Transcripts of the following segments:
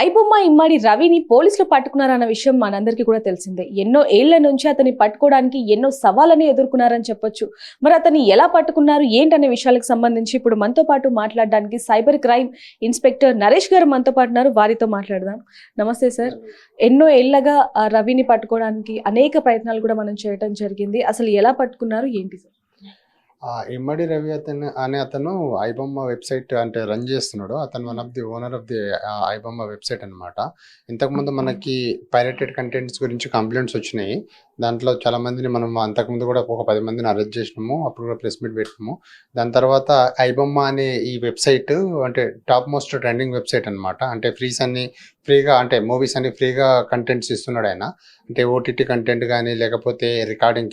ఐబొమ్మ ఇమ్మడి రవిని పోలీసులు పట్టుకున్నారన్న విషయం మనందరికీ కూడా తెలిసిందే. ఎన్నో ఏళ్ల నుంచి అతన్ని పట్టుకోవడానికి ఎన్నో సవాళ్ళని ఎదుర్కొన్నారని చెప్పొచ్చు. మరి అతన్ని ఎలా పట్టుకున్నారు ఏంటనే విషయాలకు సంబంధించి ఇప్పుడు మనతో పాటు మాట్లాడడానికి సైబర్ క్రైమ్ ఇన్స్పెక్టర్ నరేష్ గారు మనతో పాటు ఉన్నారు. వారితో మాట్లాడదాం. నమస్తే సార్. ఎన్నో ఏళ్లగా రవిని పట్టుకోవడానికి అనేక ప్రయత్నాలు కూడా మనం చేయడం జరిగింది. అసలు ఎలా పట్టుకున్నారు ఏంటి సార్? ఇమ్మడి రవి అతను ఐబొమ్మ వెబ్సైట్ అంటే రన్ చేస్తున్నాడు. అతను one of the owner of the iBomma website అనమాట. ఇంతకుముందు మనకి పైరేటెడ్ కంటెంట్స్ గురించి కంప్లైంట్స్ వచ్చినాయి. దాంట్లో చాలా మందిని మనం అంతకుముందు కూడా ఒక 10 మందిని అరెస్ట్ చేసినాము. అప్పుడు కూడా ప్రెస్ మీట్ పెట్టినాము. దాని తర్వాత ఐబొమ్మ అనే ఈ వెబ్సైట్ అంటే టాప్ మోస్ట్ ట్రెండింగ్ వెబ్సైట్ అనమాట. అంటే ఫ్రీగా అంటే మూవీస్ అన్ని ఫ్రీగా కంటెంట్స్ ఇస్తున్నాడు ఆయన. అంటే ఓటీటీ కంటెంట్ కానీ లేకపోతే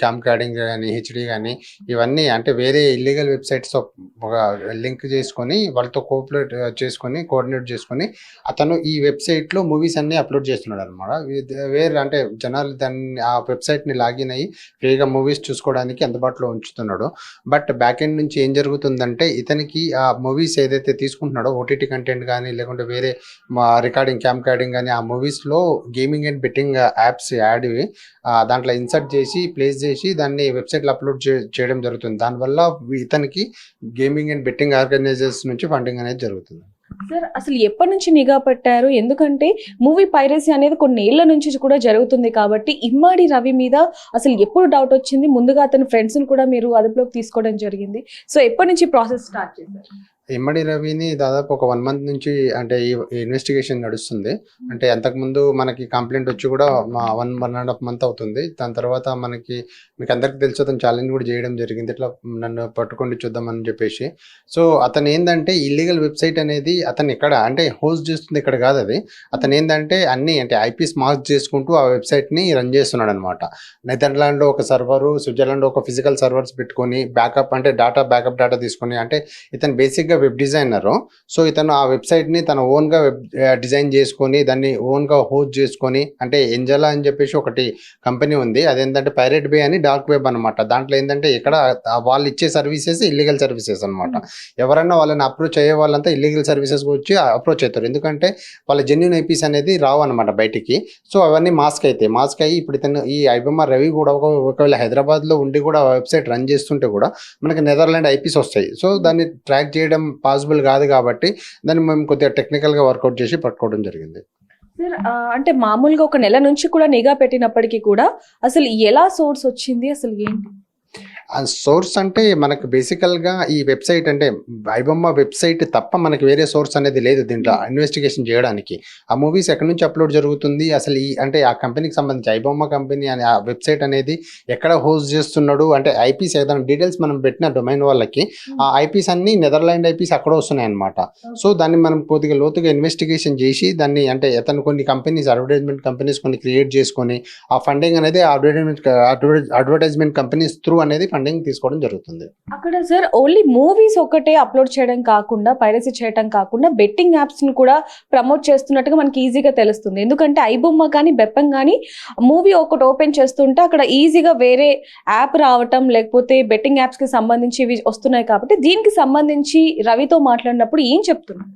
క్యామ్ రికార్డింగ్ కానీ హెచ్డి కానీ ఇవన్నీ అంటే వేరే ఇల్లీగల్ వెబ్సైట్స్ ఒక లింక్ చేసుకొని వాళ్ళతో కోఆర్డినేట్ చేసుకొని అతను ఈ వెబ్సైట్లో మూవీస్ అన్ని అప్లోడ్ చేస్తున్నాడు అనమాట. వేరే అంటే జనాలు దాన్ని ఆ వెబ్సైట్ని లాగిన్ అయ్యి ఫ్రీగా మూవీస్ చూసుకోవడానికి అందుబాటులో ఉంచుతున్నాడు. బట్ బ్యాక్ ఎండ్ నుంచి ఏం జరుగుతుందంటే ఇతనికి ఆ మూవీస్ ఏదైతే తీసుకుంటున్నాడో ఓటీటీ కంటెంట్ కానీ లేకుంటే వేరే క్యామ్ రికార్డింగ్ కానీ ఆ మూవీస్లో గేమింగ్ అండ్ బెట్టింగ్ యాప్స్ యాడ్వి దాంట్లో ఇన్సర్ట్ చేసి ప్లేస్ చేసి దాన్ని వెబ్సైట్లో అప్లోడ్ చేయడం జరుగుతుంది. దానివల్ల ఇతనికి గేమింగ్ అండ్ బెట్టింగ్ ఆర్గనైజర్స్ నుంచి ఫండింగ్ అనేది జరుగుతుంది. సార్ అసలు ఎప్పటి నుంచి నిఘా పెట్టారు? ఎందుకంటే మూవీ పైరసీ అనేది కొన్ని ఏళ్ల నుంచి కూడా జరుగుతుంది కాబట్టి ఇమ్మడి రవి మీద అసలు ఎప్పుడు డౌట్ వచ్చింది? ముందుగా అతని ఫ్రెండ్స్ని కూడా మీరు అదుపులోకి తీసుకోవడం జరిగింది. సో ఎప్పటి నుంచి ప్రాసెస్ స్టార్ట్ చేశారు? ఇమ్మడి రవిని దాదాపు ఒక 1 మంత్ నుంచి అంటే ఈ ఇన్వెస్టిగేషన్ నడుస్తుంది. అంటే అంతకుముందు మనకి కంప్లైంట్ వచ్చి కూడా 1.5 మంత్ అవుతుంది. దాని తర్వాత మీకు అందరికి తెలుసు అతను ఛాలెంజ్ కూడా చేయడం జరిగింది. ఇట్లా నన్ను పట్టుకోండి చూద్దామని చెప్పేసి. సో అతను ఏంటంటే ఇల్లీగల్ వెబ్సైట్ అనేది అతను ఇక్కడ అంటే హోస్ట్ చేస్తుంది ఇక్కడ కాదు. అది అతను ఏంటంటే అన్ని అంటే ఐపీస్ మార్క్ చేసుకుంటూ ఆ వెబ్సైట్ని రన్ చేస్తున్నాడు అనమాట. నెదర్లాండ్లో ఒక సర్వరు, స్విట్జర్లాండ్లో ఒక ఫిజికల్ సర్వర్స్ పెట్టుకొని బ్యాకప్ అంటే బ్యాకప్ డేటా తీసుకొని అంటే ఇతను బేసిక్గా వెబ్ డిజైనరు. సో ఇతను ఆ వెబ్సైట్ని తన ఓన్గా డిజైన్ చేసుకొని దాన్ని ఓన్గా హోస్ట్ చేసుకొని అంటే ఎంజలా అని చెప్పేసి ఒకటి కంపెనీ ఉంది. అదేంటంటే పైరేట్ బే అని డార్క్ వెబ్ అనమాట. దాంట్లో ఏంటంటే ఇక్కడ వాళ్ళు ఇచ్చే సర్వీసెస్ ఇల్లీగల్ సర్వీసెస్ అనమాట. ఎవరైనా వాళ్ళని అప్రోచ్ అయ్యే వాళ్ళంతా ఇల్లీగల్ సర్వీసెస్ వచ్చి అప్రోచ్ అవుతారు. ఎందుకంటే వాళ్ళ జెన్యూన్ ఐపీస్ అనేది రావు అనమాట బయటికి. సో అవన్నీ మాస్క్ అయ్యి ఇప్పుడు ఇతను ఈ ఐబొమ్మ రవి కూడా ఒకవేళ హైదరాబాద్లో ఉండి కూడా వెబ్సైట్ రన్ చేస్తుంటే కూడా మనకి నెదర్లాండ్ ఐపీస్ వస్తాయి. సో దాన్ని ట్రాక్ చేయడం పాసిబుల్ కాదు కాబట్టి దాన్ని మేము కొద్దిగా టెక్నికల్గా వర్కౌట్ చేసి పట్టుకోవడం జరిగింది. సార్ అంటే మామూలుగా ఒక నెల నుంచి కూడా నిఘా పెట్టినప్పటికీ కూడా అసలు ఎలా సోర్స్ వచ్చింది, అసలు ఏంటి? ఆ సోర్స్ అంటే మనకు బేసికల్గా ఈ వెబ్సైట్ అంటే ఐబొమ్మ వెబ్సైట్ తప్ప మనకి వేరే సోర్స్ అనేది లేదు దీంట్లో ఇన్వెస్టిగేషన్ చేయడానికి. ఆ మూవీస్ ఎక్కడి నుంచి అప్లోడ్ జరుగుతుంది, అసలు అంటే ఆ కంపెనీకి సంబంధించి ఐబొమ్మ కంపెనీ అనే ఆ వెబ్సైట్ అనేది ఎక్కడ హోస్ట్ చేస్తున్నాడు అంటే ఐపీస్ ఏదైనా డీటెయిల్స్ మనం పెట్టిన డొమైన్ వాళ్ళకి ఆ ఐపీస్ అన్ని నెదర్లాండ్ ఐపీస్ అక్కడ వస్తున్నాయి అనమాట. సో దాన్ని మనం కొద్దిగా లోతుగా ఇన్వెస్టిగేషన్ చేసి దాన్ని అంటే అతను కొన్ని కంపెనీస్ అడ్వర్టైజ్మెంట్ కంపెనీస్ కొన్ని క్రియేట్ చేసుకొని ఆ ఫండింగ్ అనేది అడ్వర్టైజ్మెంట్ కంపెనీస్ త్రూ అనేది ఫండింగ్ తీసుకోవడం జరుగుతుంది. అక్కడ సార్ ఓన్లీ మూవీస్ ఒకటే అప్లోడ్ చేయడం కాకుండా పైరసీ చేయడం కాకుండా బెట్టింగ్ యాప్స్ ని కూడా ప్రమోట్ చేస్తున్నట్టుగా మనకి ఈజీగా తెలుస్తుంది. ఎందుకంటే ఐబొమ్మ కానీ బెప్పం కానీ మూవీ ఒకటి ఓపెన్ చేస్తుంటే అక్కడ ఈజీగా వేరే యాప్ రావటం లేకపోతే బెట్టింగ్ యాప్స్ కి సంబంధించి ఇవి వస్తున్నాయి. కాబట్టి దీనికి సంబంధించి రవితో మాట్లాడినప్పుడు ఏం చెప్తున్నారు?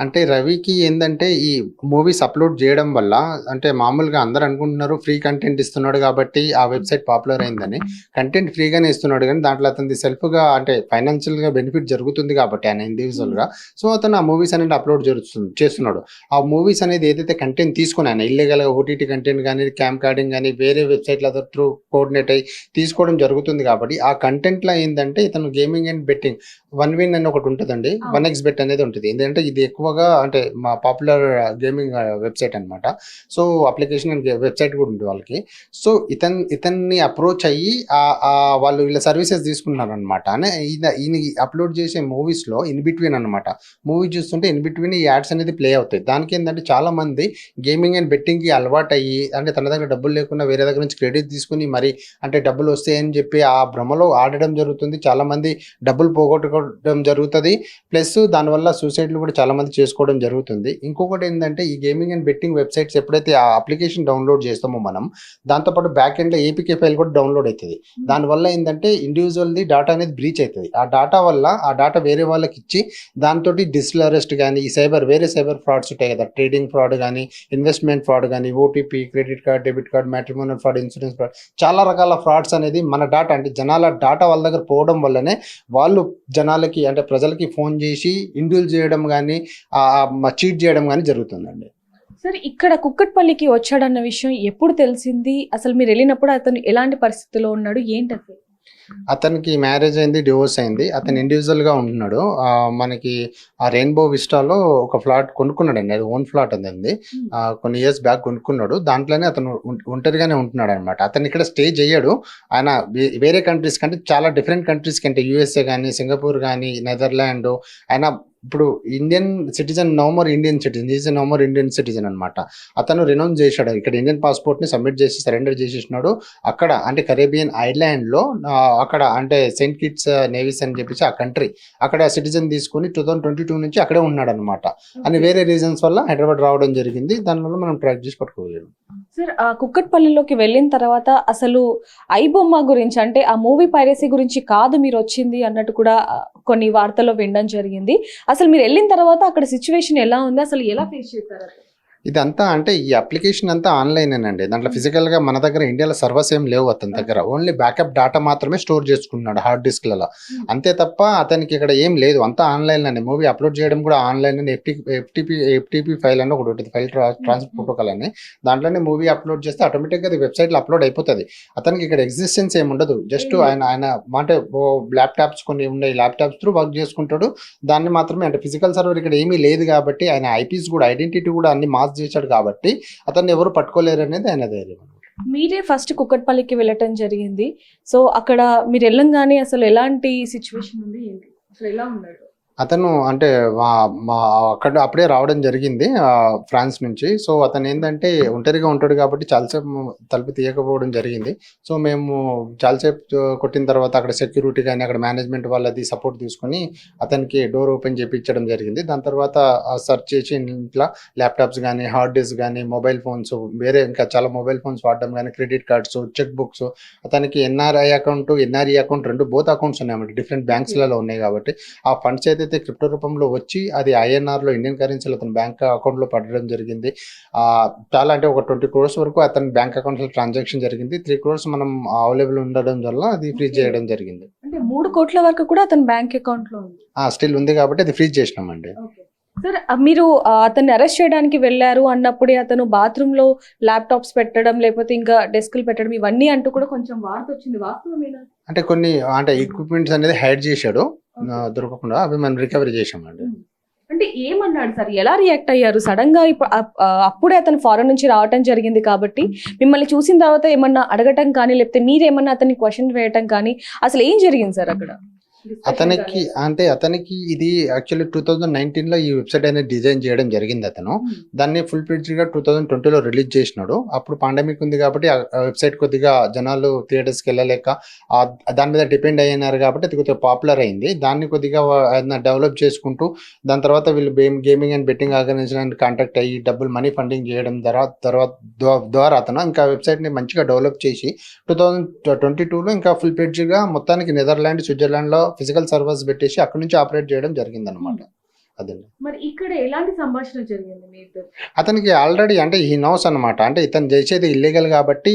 అంటే రవికి ఏంటంటే ఈ మూవీస్ అప్లోడ్ చేయడం వల్ల అంటే మామూలుగా అందరు అనుకుంటున్నారు ఫ్రీ కంటెంట్ ఇస్తున్నాడు కాబట్టి ఆ వెబ్సైట్ పాపులర్ అయిందని. కంటెంట్ ఫ్రీగానే ఇస్తున్నాడు కానీ దాంట్లో అతనిది సెల్ఫ్గా అంటే ఫైనాన్షియల్గా బెనిఫిట్ జరుగుతుంది కాబట్టి ఆయన ఇండివిజువల్గా. సో అతను ఆ మూవీస్ అనేది అప్లోడ్ చేస్తున్నాడు. ఆ మూవీస్ అనేది ఏదైతే కంటెంట్ తీసుకుని ఆయన ఇల్లీగల్గా ఓటీటీ కంటెంట్ కానీ క్యామ్ రికార్డింగ్ కానీ వేరే వెబ్సైట్ల త్రూ కోఆర్డినేట్ అయ్యి తీసుకోవడం జరుగుతుంది కాబట్టి ఆ కంటెంట్లో ఏంటంటే ఇతను గేమింగ్ అండ్ బెట్టింగ్ 1win అని ఒకటి ఉంటుందండి, 1xBet అనేది ఉంటుంది. ఎందుకంటే ఇది ఎక్కువగా అంటే మా పాపులర్ గేమింగ్ వెబ్సైట్ అనమాట. సో అప్లికేషన్ అండ్ వెబ్సైట్ కూడా ఉంది వాళ్ళకి. సో ఇతన్ని అప్రోచ్ అయ్యి వాళ్ళు వీళ్ళ సర్వీసెస్ తీసుకుంటున్నారు అనమాట. ఈయన అప్లోడ్ చేసే మూవీస్లో ఇన్ బిట్వీన్ అనమాట. మూవీ చూస్తుంటే ఇన్ బిట్వీన్ ఈ యాడ్స్ అనేది ప్లే అవుతాయి. దానికి ఏంటంటే చాలా మంది గేమింగ్ అండ్ బెట్టింగ్కి అలవాటు అయ్యి అంటే తన దగ్గర డబ్బులు లేకుండా వేరే దగ్గర నుంచి క్రెడిట్ తీసుకుని మరి అంటే డబ్బులు వస్తాయని చెప్పి ఆ భ్రమలో ఆడడం జరుగుతుంది. చాలా మంది డబ్బులు పోగొట్టుకోవడం జరుగుతుంది. ప్లస్ దానివల్ల సూసైడ్లు కూడా చాలా మంది చేసుకోవడం జరుగుతుంది. ఇంకొకటి ఏంటంటే ఈ గేమింగ్ అండ్ బెట్టింగ్ వెబ్సైట్స్ ఎప్పుడైతే ఆ అప్లికేషన్ డౌన్లోడ్ చేస్తామో మనం, దాంతోపాటు బ్యాక్ ఎండ్లో ఏపీకే ఫైల్ కూడా డౌన్లోడ్ అవుతుంది. దానివల్ల ఏంటంటే ఇండివిజువల్ది డేటా అనేది బ్రీచ్ అవుతుంది. ఆ డేటా వల్ల ఆ డేటా వేరే వాళ్ళకి ఇచ్చి దాంతో డిజిటల్ అరెస్ట్ కానీ ఈ వేరే సైబర్ ఫ్రాడ్స్ ఉంటాయి కదా, ట్రేడింగ్ ఫ్రాడ్ కానీ, ఇన్వెస్ట్మెంట్ ఫ్రాడ్ కానీ, OTP, credit card, debit card, matrimonial fraud, insurance fraud, చాలా రకాల ఫ్రాడ్స్ అనేది మన డేటా అంటే జనాల డేటా వాళ్ళ దగ్గర పోవడం వల్లనే వాళ్ళు జనాలకి అంటే ప్రజలకి ఫోన్ చేసి ఇండ్యూల్ చేయడం కానీ చీట్ చేయడం కానీ జరుగుతుందండి. సరే, ఇక్కడ కుక్కట్పల్లికి వచ్చాడన్న విషయం ఎప్పుడు తెలిసింది? అసలు మీరు వెళ్ళినప్పుడు అతను ఎలాంటి పరిస్థితిలో ఉన్నాడు, ఏంటి అసలు? అతనికి మ్యారేజ్ అయింది, డివోర్స్ అయింది. అతను ఇండివిజువల్గా ఉంటున్నాడు. మనకి ఆ రెయిన్బో విస్టాలో ఒక ఫ్లాట్ కొనుక్కున్నాడు అండి, అది ఓన్ ఫ్లాట్ అంది. కొన్ని ఇయర్స్ బ్యాక్ కొనుక్కున్నాడు. దాంట్లోనే అతను ఒంటరిగానే ఉంటున్నాడు అనమాట. అతను ఇక్కడ స్టే చేయడు. ఆయన వేరే కంట్రీస్ కంటే చాలా డిఫరెంట్ కంట్రీస్ కంటే యూఎస్ఏ కానీ, సింగపూర్ కానీ, నెదర్లాండ్, ఆయన ఇప్పుడు Indian citizen, no more Indian citizen, is no more Indian citizen అనమాట. అతను రినౌన్స్ చేశాడు, ఇక్కడ ఇండియన్ పాస్పోర్ట్ని సబ్మిట్ చేసి సరెండర్ చేసేసినాడు. అక్కడ అంటే కరేబియన్ ఐలాండ్లో అక్కడ అంటే సెయింట్ కిట్స్ నేవీస్ అని చెప్పేసి ఆ కంట్రీ, అక్కడ సిటిజన్ తీసుకుని 2022 నుంచి అక్కడే ఉన్నాడు అనమాట. అని వేరే రీజన్స్ వల్ల హైదరాబాద్ రావడం జరిగింది. దానివల్ల మనం ట్రాక్ చేసి పట్టుకోగలిగాం. సార్, ఆ కుక్కట్పల్లిలోకి వెళ్ళిన తర్వాత అసలు ఐబొమ్మ గురించి అంటే ఆ మూవీ పైరసీ గురించి కాదు మీరు వచ్చింది అన్నట్టు కూడా కొన్ని వార్తల్లో వినడం జరిగింది. అసలు మీరు వెళ్ళిన తర్వాత అక్కడ సిచ్యువేషన్ ఎలా ఉంది, అసలు ఎలా ఫేస్ చేశారు? ఇదంతా అంటే ఈ అప్లికేషన్ అంతా ఆన్లైనేనండి. దాంట్లో ఫిజికల్గా మన దగ్గర ఇండియాలో సర్వర్స్ ఏం లేవు అతని దగ్గర. ఓన్లీ బ్యాకప్ డేటా మాత్రమే స్టోర్ చేసుకున్నాడు హార్డ్ డిస్క్లలో. అంతే తప్ప అతనికి ఇక్కడ ఏం లేదు, అంతా ఆన్లైన్లోనే. మూవీ అప్లోడ్ చేయడం కూడా ఆన్లైన్. ఎఫ్టీపీ ఫైల్ అని ఒకటి ఉంటుంది, ఫైల్ ట్రాన్స్ఫర్ ప్రోటోకాల్ అని. దాంట్లోనే మూవీ అప్లోడ్ చేస్తే ఆటోమేటిక్గా అది వెబ్సైట్లో అప్లోడ్ అయిపోతుంది. అతనికి ఇక్కడ ఎగ్జిస్టెన్స్ ఏమి ఉండదు. జస్ట్ ఆయన అంటే ల్యాప్టాప్స్ కొన్ని ఉన్నాయి, ల్యాప్టాప్స్ త్రూ వర్క్ చేసుకుంటాడు. దాన్ని మాత్రమే అంటే ఫిజికల్ సర్వర్ ఇక్కడ ఏమీ లేదు కాబట్టి, ఆయన ఐపీస్ కూడా ఐడెంటిటీ కూడా అన్ని చేశాడు కాబట్టి అతన్ని ఎవరు పట్టుకోలేరు అనేది ఆయన ధైర్యం. మీరే ఫస్ట్ కుక్కట్పల్లికి వెళ్ళటం జరిగింది. సో అక్కడ మీరు వెళ్ళంగానే అసలు ఎలాంటి సిచ్యువేషన్ ఉంది, ఏంటి అసలు ఎలా ఉన్నాడు అతను? అంటే అక్కడ అప్పుడే రావడం జరిగింది ఫ్రాన్స్ నుంచి. సో అతను ఏంటంటే ఒంటరిగా ఉంటాడు కాబట్టి చాలాసేపు తలుపు తీయకపోవడం జరిగింది. సో మేము చాలాసేపు కొట్టిన తర్వాత అక్కడ సెక్యూరిటీ కానీ అక్కడ మేనేజ్మెంట్ వాళ్ళది సపోర్ట్ తీసుకొని అతనికి డోర్ ఓపెన్ చేయించడం జరిగింది. దాని తర్వాత సెర్చ్ చేసి ఇంట్లో ల్యాప్టాప్స్ కానీ, హార్డ్ డిస్క్ కానీ, మొబైల్ ఫోన్స్, వేరే ఇంకా చాలా మొబైల్ ఫోన్స్ వాడడం కానీ, క్రెడిట్ కార్డ్స్, చెక్ బుక్స్, అతనికి ఎన్ఆర్ఐ అకౌంట్, ఎన్ఆర్ఈ అకౌంట్ రెండు బోత్ అకౌంట్స్ ఉన్నాయన్నమాట. డిఫరెంట్ బ్యాంక్స్లలో ఉన్నాయి కాబట్టి ఆ ఫండ్స్ అయితే క్రిప్టో రూపంలో వచ్చి అది ఐఎన్ఆర్లో ఇండియన్ కరెన్సీలో అతని బ్యాంక్ అకౌంట్లో పడడం జరిగింది. చాలా అంటే ఒక 20 crores వరకు అతని బ్యాంక్ అకౌంట్లో ట్రాన్సాక్షన్ జరిగింది. 3 crores మనం అవైలబుల్ ఉండడం వల్ల అది ఫ్రీజ్ చేయడం జరిగింది. అంటే 3 కోట్ల వరకు కూడా అతని బ్యాంక్ అకౌంట్ లో ఉంది, స్టిల్ ఉంది కాబట్టి అది ఫ్రీజ్ చేసినామండి. సార్, మీరు అతన్ని అరెస్ట్ చేయడానికి వెళ్ళారు అన్నప్పుడే అతను బాత్రూమ్ లో ల్యాప్టాప్స్ పెట్టడం, లేకపోతే ఇంకా డెస్క్లు పెట్టడం, ఇవన్నీ అంటూ కూడా కొంచెం వార్త వచ్చింది, వాస్తవమేనా? అంటే కొన్ని అంటే ఎక్విప్మెంట్స్ అనేది హైడ్ చేశాడు, దొరకకుండా అవి మనం రికవరీ చేసామండి. అంటే ఏమన్నాడు సార్, ఎలా రియాక్ట్ అయ్యారు? సడన్ గా అప్పుడే అతను ఫారెన్ నుంచి రావటం జరిగింది కాబట్టి మిమ్మల్ని చూసిన తర్వాత ఏమన్నా అడగటం కానీ, లేకపోతే మీరేమన్నా అతన్ని క్వశ్చన్ వేయటం కానీ, అసలు ఏం జరిగింది సార్ అక్కడ? అతనికి ఇది యాక్చువల్లీ 2019లో ఈ వెబ్సైట్ అనేది డిజైన్ చేయడం జరిగింది. అతను దాన్ని ఫుల్ ఫ్లెడ్జ్డ్గా 2020లో రిలీజ్ చేసినాడు. అప్పుడు పాండమిక్ ఉంది కాబట్టి ఆ వెబ్సైట్ కొద్దిగా జనాలు థియేటర్స్కి వెళ్ళలేక దాని మీద డిపెండ్ అయినారు కాబట్టి అది కొద్దిగా పాపులర్ అయింది. దాన్ని కొద్దిగా డెవలప్ చేసుకుంటూ దాని తర్వాత వీళ్ళు gaming and betting organization contact అయ్యి డబ్బులు మనీ ఫండింగ్ చేయడం ద్వారా అతను ఇంకా వెబ్సైట్ని మంచిగా డెవలప్ చేసి 2022లో ఇంకా ఫుల్ ఫ్లెడ్జ్డ్గా మొత్తానికి నెదర్లాండ్, స్విట్జర్లాండ్లో ఫిజికల్ సర్వర్స్ పెట్టేసి అక్కడి నుంచి ఆపరేట్ చేయడం జరిగింది అనమాట. అదండి. మరి ఇక్కడ ఎలాంటి సంభాషణ జరిగింది మీ ఇద్దరు? అతనికి ఆల్రెడీ అంటే ఈ నోస్ అనమాట, అంటే ఇతను చేసేది ఇల్లీగల్ కాబట్టి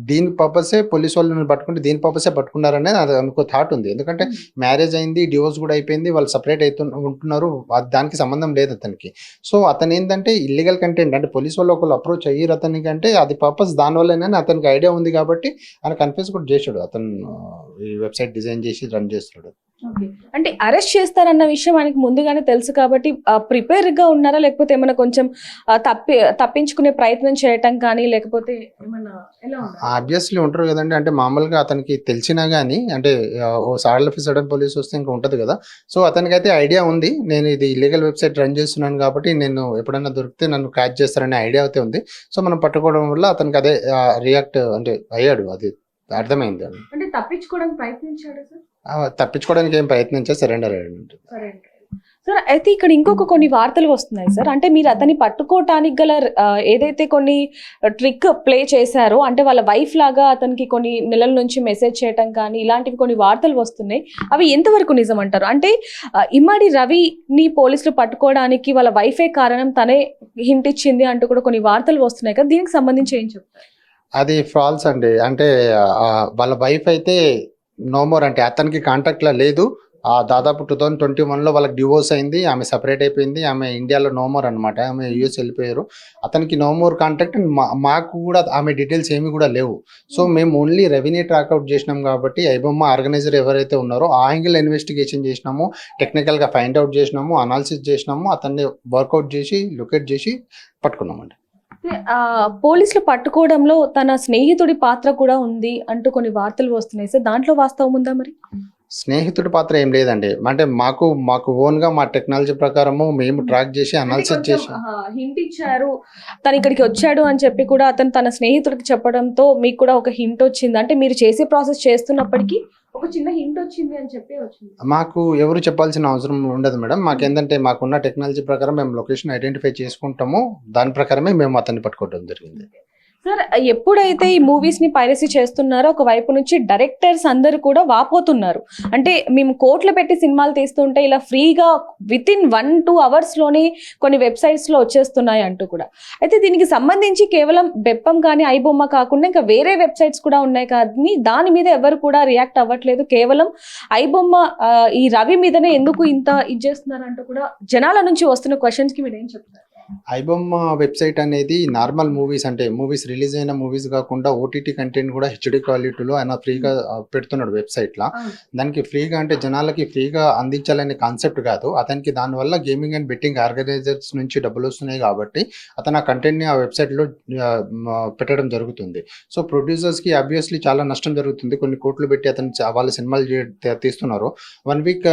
దీని పర్పసే పోలీసు వాళ్ళని పట్టుకుంటే దీని పర్పసే పట్టుకున్నారనేది అది అనుకో థాట్ ఉంది. ఎందుకంటే మ్యారేజ్ అయింది, డివోర్స్ కూడా అయిపోయింది, వాళ్ళు సపరేట్ ఉంటున్నారు, దానికి సంబంధం లేదు అతనికి. సో అతను ఏంటంటే ఇల్లీగల్ కంటెంట్ అంటే పోలీసు వాళ్ళు ఒకళ్ళు అప్రోచ్ అయ్యారు అతనికి అంటే అది పర్పస్ దానివల్లనే అతనికి ఐడియా ఉంది కాబట్టి ఆయన కన్ఫ్యూజ్ కూడా చేశాడు. అతను ఈ వెబ్సైట్ డిజైన్ చేసి రన్ చేస్తున్నాడు. అంటే అరెస్ట్ చేస్తారన్న విషయం ఆయనకు ముందుగానే తెలుసు కాబట్టి ప్రిపేర్ గా ఉన్నారా, లేకపోతే ఏమైనా కొంచెం తప్పించుకునే ప్రయత్నం చేయటం కానీ, లేకపోతే ఆబ్వియస్లీ ఉంటారు కదండి. అంటే మామూలుగా అతనికి తెలిసినా కానీ అంటే ఓ సడన్ పోలీస్ వస్తే ఇంకా ఉంటుంది కదా. సో అతనికి అయితే ఐడియా ఉంది, నేను ఇది ఇల్లీగల్ వెబ్సైట్ రన్ చేస్తున్నాను కాబట్టి నేను ఎప్పుడైనా దొరికితే నన్ను క్యాచ్ చేస్తారనే ఐడియా అయితే ఉంది. సో మనం పట్టుకోవడం వల్ల అతనికి అదే రియాక్ట్ అంటే అయ్యాడు, అది అర్థమైంది. అంటే తప్పించుకోవడానికి ప్రయత్నించాడు సార్? తప్పించుకోవడానికి ఏం ప్రయత్నించా, సరెండర్ అయ్యాడు. సార్ అయితే ఇక్కడ ఇంకొక కొన్ని వార్తలు వస్తున్నాయి సార్. అంటే మీరు అతన్ని పట్టుకోవటానికి గల ఏదైతే కొన్ని ట్రిక్ ప్లే చేశారో, అంటే వాళ్ళ వైఫ్ లాగా అతనికి కొన్ని నెలల నుంచి మెసేజ్ చేయటం కానీ ఇలాంటివి కొన్ని వార్తలు వస్తున్నాయి. అవి ఎంతవరకు నిజం అంటారు? అంటే ఇమ్మడి రవిని పోలీసులు పట్టుకోవడానికి వాళ్ళ వైఫే కారణం, తనే హింట్ ఇచ్చింది అంటూ కూడా కొన్ని వార్తలు వస్తున్నాయి కదా, దీనికి సంబంధించి ఏం చెప్తారు? అది ఫాల్స్ అండి. అంటే వాళ్ళ వైఫ్ అయితే నో మోర్, అంటే అతనికి కాంటాక్ట్లో లేదు. దాదాపు 2021లో వాళ్ళకి డివోర్స్ అయింది. ఆమె సపరేట్ అయిపోయింది. ఆమె ఇండియాలో నో మోర్ అనమాట. ఆమె యూఎస్ వెళ్ళిపోయారు. అతనికి నో మోర్ కాంటాక్ట్. మాకు కూడా ఆమె డీటెయిల్స్ ఏమి కూడా లేవు. సో మేము ఓన్లీ రవిని ట్రాక్అవుట్ చేసినాం కాబట్టి ఐబొమ్మ ఆర్గనైజర్ ఎవరైతే ఉన్నారో ఆ యాంగిల్ ఇన్వెస్టిగేషన్ చేసినాము, టెక్నికల్గా ఫైండ్ అవుట్ చేసినాము, అనాలిసిస్ చేసినాము, అతన్ని వర్కౌట్ చేసి లొకేట్ చేసి పట్టుకున్నామండి. పోలీసులు పట్టుకోవడంలో తన స్నేహితుడి పాత్ర కూడా ఉంది అంటూ కొన్ని వార్తలు వస్తున్నాయి సార్. దాంట్లో వాస్తవం ఉందా మరి? స్నేహితుడి పాత్ర ఏం లేదండి. అంటే మాకు ఓన్గా మా టెక్నాలజీ ప్రకారము మేము ట్రాక్ చేసి అనాలిసిస్ చేసి హింట్ ఇచ్చారు, తను ఇక్కడికి వచ్చాడు అని చెప్పి కూడా అతను తన స్నేహితుడికి చెప్పడంతో మీకు కూడా ఒక హింట్ వచ్చింది. అంటే మీరు చేసే ప్రాసెస్ చేస్తున్నప్పటికీ ఒక చిన్న హింట్ వచ్చింది అని చెప్పి వచ్చింది. మాకు ఎవరు చెప్పాల్సిన అవసరం ఉండదు మేడం. మాకేంటంటే మాకున్న టెక్నాలజీ ప్రకారం మేము లొకేషన్ ఐడెంటిఫై చేసుకుంటాము. దాని ప్రకారమే మేము అతన్ని పట్టుకోవడం జరిగింది. సార్ ఎప్పుడైతే ఈ మూవీస్ ని పైరసీ చేస్తున్నారో ఒకవైపు నుంచి డైరెక్టర్స్ అందరూ కూడా వాపోతున్నారు. అంటే మేము కోట్లు పెట్టి సినిమాలు తీస్తుంటే ఇలా ఫ్రీగా విత్ ఇన్ 1-2 hours లోనే కొన్ని వెబ్సైట్స్ లో వచ్చేస్తున్నాయి అంటూ కూడా. అయితే దీనికి సంబంధించి కేవలం బెప్పం కానీ ఐబొమ్మ కాకుండా ఇంకా వేరే వెబ్సైట్స్ కూడా ఉన్నాయి కానీ దాని మీద ఎవరు కూడా రియాక్ట్ అవ్వట్లేదు. కేవలం ఐబొమ్మ ఈ రవి మీదనే ఎందుకు ఇంత ఇది చేస్తున్నారు అంటూ కూడా జనాల నుంచి వస్తున్న క్వశ్చన్స్ కి మీరు ఏం చెప్తారు? ఐబొమ్మ వెబ్సైట్ అనేది నార్మల్ మూవీస్, అంటే మూవీస్ రిలీజ్ అయిన మూవీస్ కాకుండా ఓటీటీ కంటెంట్ కూడా హెచ్డి క్వాలిటీలో ఆయన ఫ్రీగా పెడుతున్నాడు వెబ్సైట్లో. దానికి ఫ్రీగా అంటే జనాలకి ఫ్రీగా అందించాలనే కాన్సెప్ట్ కాదు. అతనికి దానివల్ల గేమింగ్ అండ్ బెట్టింగ్ ఆర్గనైజర్స్ నుంచి డబ్బులు వస్తున్నాయి కాబట్టి అతను ఆ కంటెంట్ని ఆ వెబ్సైట్లో పెట్టడం జరుగుతుంది. సో ప్రొడ్యూసర్స్కి ఆబ్వియస్లీ చాలా నష్టం జరుగుతుంది. కొన్ని కోట్లు పెట్టి అతను వాళ్ళ సినిమాలు తీస్తున్నారు. 1 week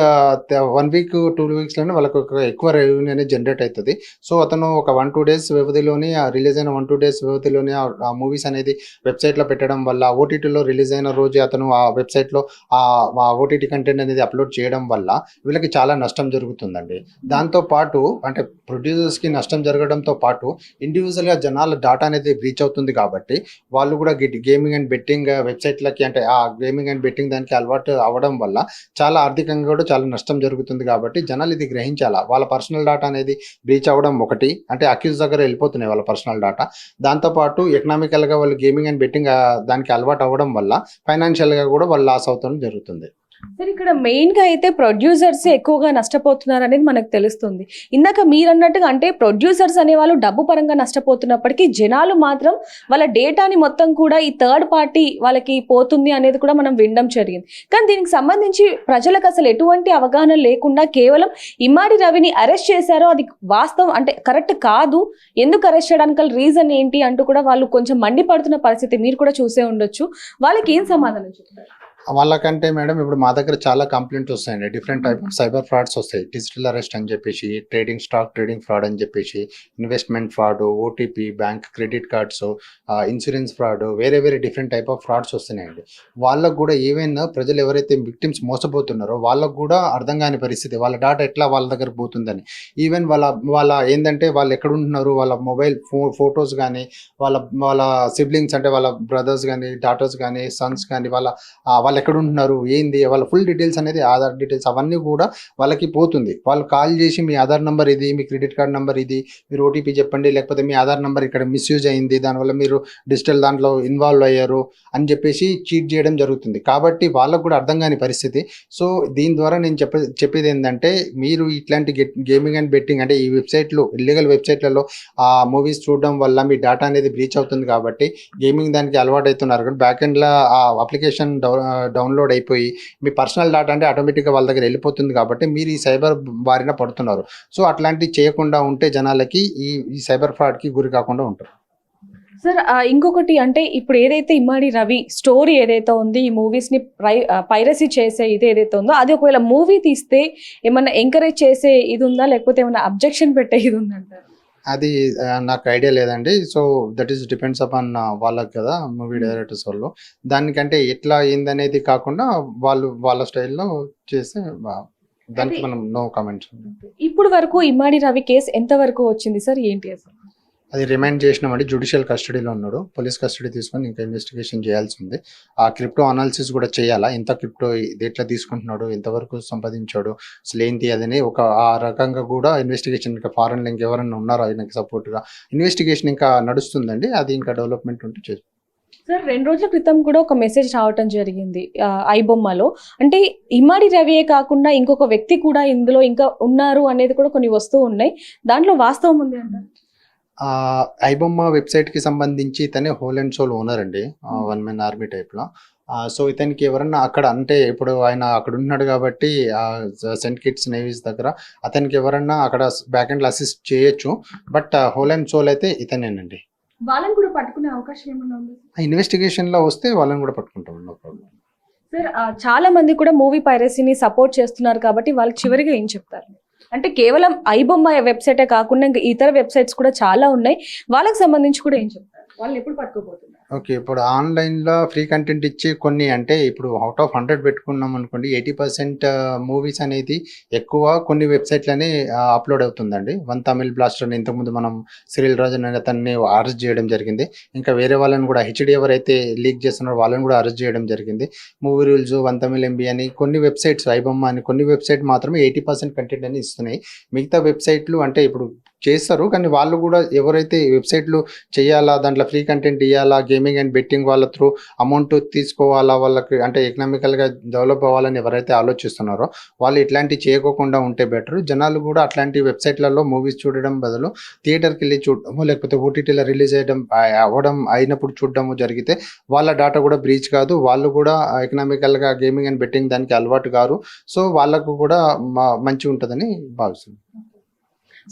2 weeksలోనే వాళ్ళకు ఎక్కువ రెవెన్యూ అనేది జనరేట్ అవుతుంది. సో అతను ఒక 1-2 days వ్యవధిలోనే రిలీజ్ అయిన 1-2 days వ్యవధిలోనే ఆ మూవీస్ అనేది వెబ్సైట్లో పెట్టడం వల్ల, ఓటీటీలో రిలీజ్ అయిన రోజు అతను ఆ వెబ్సైట్లో ఆ ఓటీటీ కంటెంట్ అనేది అప్లోడ్ చేయడం వల్ల వీళ్ళకి చాలా నష్టం జరుగుతుందండి. దాంతోపాటు అంటే ప్రొడ్యూసర్స్కి నష్టం జరగడంతో పాటు ఇండివిజువల్గా జనాల డాటా అనేది బ్రీచ్ అవుతుంది కాబట్టి వాళ్ళు కూడా గేమింగ్ అండ్ బెట్టింగ్ వెబ్సైట్లకి, అంటే ఆ గేమింగ్ అండ్ బెట్టింగ్ దానికి అలవాటు అవ్వడం వల్ల చాలా ఆర్థికంగా కూడా చాలా నష్టం జరుగుతుంది. కాబట్టి జనాలు ఇది గ్రహించాలా. వాళ్ళ పర్సనల్ డాటా అనేది బ్రీచ్ అవ్వడం ఒకటి, అంటే అక్యూజ్ దగ్గర వెళ్ళిపోతున్నాయి వాళ్ళ పర్సనల్ డాటా. దాంతోపాటు ఎకనామికల్గా వాళ్ళు గేమింగ్ అండ్ బెట్టింగ్ దానికి అలవాటు అవ్వడం వల్ల ఫైనాన్షియల్గా కూడా వాళ్ళు లాస్ అవడం జరుగుతుంది. సార్ ఇక్కడ మెయిన్ గా అయితే ప్రొడ్యూసర్స్ ఎక్కువగా నష్టపోతున్నారు అనేది మనకు తెలుస్తుంది. ఇందాక మీరు అన్నట్టుగా అంటే ప్రొడ్యూసర్స్ అనే వాళ్ళు డబ్బు పరంగా నష్టపోతున్నప్పటికీ జనాలు మాత్రం వాళ్ళ డేటాని మొత్తం కూడా ఈ థర్డ్ పార్టీ వాళ్ళకి పోతుంది అనేది కూడా మనం వినడం జరిగింది. కానీ దీనికి సంబంధించి ప్రజలకు అసలు ఎటువంటి అవగాహన లేకుండా కేవలం ఇమ్మడి రవిని అరెస్ట్ చేశారో అది వాస్తవం అంటే కరెక్ట్ కాదు, ఎందుకు అరెస్ట్ చేయడానికి రీజన్ ఏంటి అంటూ కూడా వాళ్ళు కొంచెం మండిపడుతున్న పరిస్థితి మీరు కూడా చూసే ఉండొచ్చు. వాళ్ళకి ఏం సమాధానం చెప్తారు? వాళ్ళకంటే మేడం ఇప్పుడు మా దగ్గర చాలా కంప్లైంట్స్ వస్తాయండి. Different type of cyber frauds వస్తాయి. డిజిటల్ అరెస్ట్ అని చెప్పేసి, స్టాక్ ట్రేడింగ్ ఫ్రాడ్ అని చెప్పేసి, investment fraud, OTP, bank credit cards, insurance fraud, వేరే డిఫరెంట్ టైప్ ఆఫ్ ఫ్రాడ్స్ వస్తున్నాయండి. వాళ్ళకు కూడా ఈవెన్ ప్రజలు ఎవరైతే విక్టిమ్స్ మోసపోతున్నారో వాళ్ళకు కూడా అర్థం కాని పరిస్థితి, వాళ్ళ డాటా ఎట్లా వాళ్ళ దగ్గర పోతుందని. ఈవెన్ వాళ్ళ ఏంటంటే వాళ్ళు ఎక్కడ ఉంటున్నారు, వాళ్ళ మొబైల్ ఫొటోస్ కానీ, వాళ్ళ సిబ్లింగ్స్ అంటే వాళ్ళ బ్రదర్స్ కానీ, డాటర్స్ కానీ, సన్స్ కానీ, వాళ్ళు ఎక్కడ ఉంటున్నారు, ఏంది, వాళ్ళ ఫుల్ డీటెయిల్స్ అనేది, ఆధార్ డీటెయిల్స్ అవన్నీ కూడా వాళ్ళకి పోతుంది. వాళ్ళు కాల్ చేసి మీ ఆధార్ నెంబర్ ఇది, మీ క్రెడిట్ కార్డ్ నెంబర్ ఇది, మీరు ఓటీపీ చెప్పండి, లేకపోతే మీ ఆధార్ నెంబర్ ఇక్కడ మిస్యూజ్ అయింది, దానివల్ల మీరు డిజిటల్ దాంట్లో ఇన్వాల్వ్ అయ్యారు అని చెప్పేసి చీట్ చేయడం జరుగుతుంది. కాబట్టి వాళ్ళకు కూడా అర్థం కాని పరిస్థితి. సో దీని ద్వారా నేను చెప్పేది ఏంటంటే, మీరు ఇట్లాంటి గేమింగ్ అండ్ బెట్టింగ్ అంటే ఈ వెబ్సైట్లు, ఇల్లీగల్ వెబ్సైట్లలో ఆ మూవీస్ చూడడం వల్ల మీ డేటా అనేది బ్రీచ్ అవుతుంది. కాబట్టి గేమింగ్ దానికి అలవాటు అవుతున్నారు. కానీ బ్యాక్ ఎండ్లో ఆ అప్లికేషన్ డౌన్లోడ్ అయిపోయి మీ పర్సనల్ డాటా అంటే ఆటోమేటిక్గా వాళ్ళ దగ్గర వెళ్ళిపోతుంది. కాబట్టి మీరు ఈ సైబర్ బారిన పడుతున్నారు. సో అట్లాంటివి చేయకుండా ఉంటే జనాలకి ఈ సైబర్ ఫ్రాడ్కి గురి కాకుండా ఉంటారు. సార్ ఇంకొకటి అంటే ఇప్పుడు ఏదైతే ఇమ్మడి రవి స్టోరీ ఏదైతే ఉంది, ఈ మూవీస్ ని పైరసీ చేసే ఇది ఏదైతే ఉందో అది ఒకవేళ మూవీ తీస్తే ఏమన్నా ఎంకరేజ్ చేసే ఇది ఉందా, లేకపోతే ఏమన్నా అబ్జెక్షన్ పెట్టే ఇది ఉందంటారు? అది నాకు ఐడియా లేదండి. So that is depends upon వాళ్ళకి కదా, మూవీ డైరెక్టర్స్ వాళ్ళు. దానికంటే ఎట్లా ఏందనేది కాకుండా వాళ్ళ స్టైల్లో చేస్తే దానికి మనం నో కామెంట్స్. ఇప్పుడు వరకు ఇమ్మాడి రవి కేసు ఎంత వరకు వచ్చింది సార్, ఏంటి అసలు? అది రిమైండ్ చేసినామండి, జ్యుడిషియల్ కస్టడీలో ఉన్నాడు, పోలీస్ కస్టడీ తీసుకొని ఇంకా ఇన్వెస్టిగేషన్ చేయాల్సి ఉంది. ఆ క్రిప్టో అనాలిసిస్ కూడా చేయాలా, ఎంత క్రిప్టో ఎట్లా తీసుకుంటున్నాడు, ఎంతవరకు సంపాదించాడు, అసలు ఏంటి అదని ఒక ఆ రకంగా కూడా ఇన్వెస్టిగేషన్, ఇంకా ఫారెన్ లింక్ ఎవరైనా ఉన్నారో ఆయనకి సపోర్ట్గా ఇన్వెస్టిగేషన్ ఇంకా నడుస్తుందండి. అది ఇంకా డెవలప్మెంట్ ఉంటే చేస్తాం. సార్ 2 రోజుల క్రితం కూడా ఒక మెసేజ్ రావటం జరిగింది ఐబొమ్మలో. అంటే ఇమ్మాడి రవియే కాకుండా ఇంకొక వ్యక్తి కూడా ఇందులో ఇంకా ఉన్నారు అనేది కూడా కొన్ని వస్తూ ఉన్నాయి. దాంట్లో వాస్తవం ఉంది అంటారు? ఐబొమ్మ వెబ్సైట్కి సంబంధించి ఇతనే హోల్ అండ్ సోల్ ఓనర్ అండి, వన్ మ్యాన్ ఆర్మీ టైప్లో. సో ఇతనికి ఎవరన్నా అక్కడ అంటే ఇప్పుడు ఆయన అక్కడ ఉన్నాడు కాబట్టి సెంట్ కిట్స్ నేవీస్ దగ్గర అతనికి ఎవరన్నా అక్కడ బ్యాక్ ఎండ్లో అసిస్ట్ చేయొచ్చు. బట్ హోల్ అండ్ సోల్ అయితే ఇతనేనండి. వాళ్ళని కూడా పట్టుకునే అవకాశం ఏమన్నా ఉంది? ఇన్వెస్టిగేషన్లో వస్తే వాళ్ళని కూడా పట్టుకుంటాం, నో ప్రాబ్లం. సార్ చాలా మంది కూడా మూవీ పైరసీని సపోర్ట్ చేస్తున్నారు కాబట్టి వాళ్ళకి చివరిగా ఏం చెప్తారు? అంటే కేవలం ఐబొమ్మ వెబ్సైటే కాకుండా ఇంకా ఇతర వెబ్సైట్స్ కూడా చాలా ఉన్నాయి, వాళ్ళకి సంబంధించి కూడా ఏం చెప్తారు? వాళ్ళని ఎప్పుడు పట్టుకోబోతున్నారు? ఓకే, ఇప్పుడు ఆన్లైన్లో ఫ్రీ కంటెంట్ ఇచ్చి కొన్ని అంటే ఇప్పుడు అవుట్ ఆఫ్ 100 పెట్టుకున్నాం అనుకోండి, 80% మూవీస్ అనేది ఎక్కువ కొన్ని వెబ్సైట్లనే అప్లోడ్ అవుతుందండి. వన్ తమిళ్ బ్లాస్టర్ అని ఇంతకుముందు మనం సిరిల్ రాజన్ అనే అతన్ని అరెస్ట్ చేయడం జరిగింది. ఇంకా వేరే వాళ్ళని కూడా హెచ్డి ఎవరైతే లీక్ చేస్తున్నారో వాళ్ళని కూడా అరెస్ట్ చేయడం జరిగింది. Movie rules, one Tamil MB అని కొన్ని వెబ్సైట్స్, ఐబొమ్మ అని కొన్ని వెబ్సైట్ మాత్రమే 80% కంటెంట్ అని ఇస్తున్నాయి. మిగతా వెబ్సైట్లు అంటే ఇప్పుడు చేస్తారు కానీ వాళ్ళు కూడా ఎవరైతే వెబ్సైట్లు చేయాలా, దాంట్లో ఫ్రీ కంటెంట్ ఇవ్వాలా, గేమింగ్ అండ్ బెట్టింగ్ వాళ్ళ త్రూ అమౌంట్ తీసుకోవాలా, వాళ్ళకి అంటే ఎకనామికల్గా డెవలప్ అవ్వాలని ఎవరైతే ఆలోచిస్తున్నారో వాళ్ళు ఇట్లాంటివి చేయకోకుండా ఉంటే బెటర్. జనాలు కూడా అట్లాంటి వెబ్సైట్లలో మూవీస్ చూడడం బదులు థియేటర్కి వెళ్ళి చూడడము, లేకపోతే ఓటీటీలో రిలీజ్ అయినప్పుడు చూడడము జరిగితే వాళ్ళ డాటా కూడా బ్రీచ్ కాదు, వాళ్ళు కూడా ఎకనామికల్గా గేమింగ్ అండ్ బెట్టింగ్ దానికి అలవాటు కారు. సో వాళ్ళకు కూడా మంచి ఉంటుందని భావిస్తున్నాను.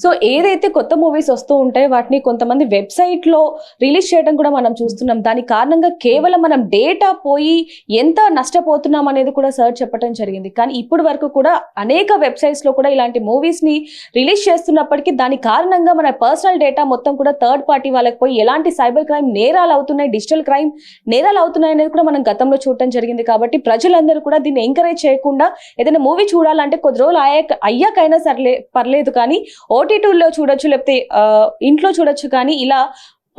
సో ఏదైతే కొత్త మూవీస్ వస్తూ ఉంటాయో వాటిని కొంతమంది వెబ్సైట్లో రిలీజ్ చేయడం కూడా మనం చూస్తున్నాం. దాని కారణంగా కేవలం మనం డేటా పోయి ఎంత నష్టపోతున్నాం అనేది కూడా సార్ చెప్పడం జరిగింది. కానీ ఇప్పుడు వరకు కూడా అనేక వెబ్సైట్స్లో కూడా ఇలాంటి మూవీస్ని రిలీజ్ చేస్తున్నప్పటికీ దాని కారణంగా మన పర్సనల్ డేటా మొత్తం కూడా థర్డ్ పార్టీ వాళ్ళకి పోయి ఎలాంటి సైబర్ క్రైమ్ నేరాలు అవుతున్నాయి, డిజిటల్ క్రైమ్ నేరాలు అవుతున్నాయి అనేది కూడా మనం గతంలో చూడటం జరిగింది. కాబట్టి ప్రజలందరూ కూడా దీన్ని ఎంకరేజ్ చేయకుండా ఏదైనా మూవీ చూడాలంటే కొద్ది రోజులు అయ్యాకైనా సర్లే పర్లేదు కానీ ఓటీటీలో చూడొచ్చు, లేకపోతే ఇంట్లో చూడొచ్చు, కానీ ఇలా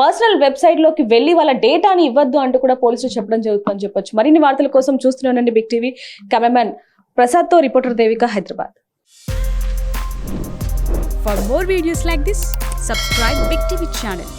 పర్సనల్ వెబ్సైట్లోకి వెళ్ళి వాళ్ళ డేటాని ఇవ్వద్దు అంటూ కూడా పోలీసులు చెప్పడం జరుగుతుందని చెప్పొచ్చు. మరిన్ని వార్తల కోసం చూస్తున్నానండి బిగ్ టీవీ. కెమెరామెన్ ప్రసాద్తో reporter Devika, Hyderabad. For more videos like this, subscribe Big TV channel.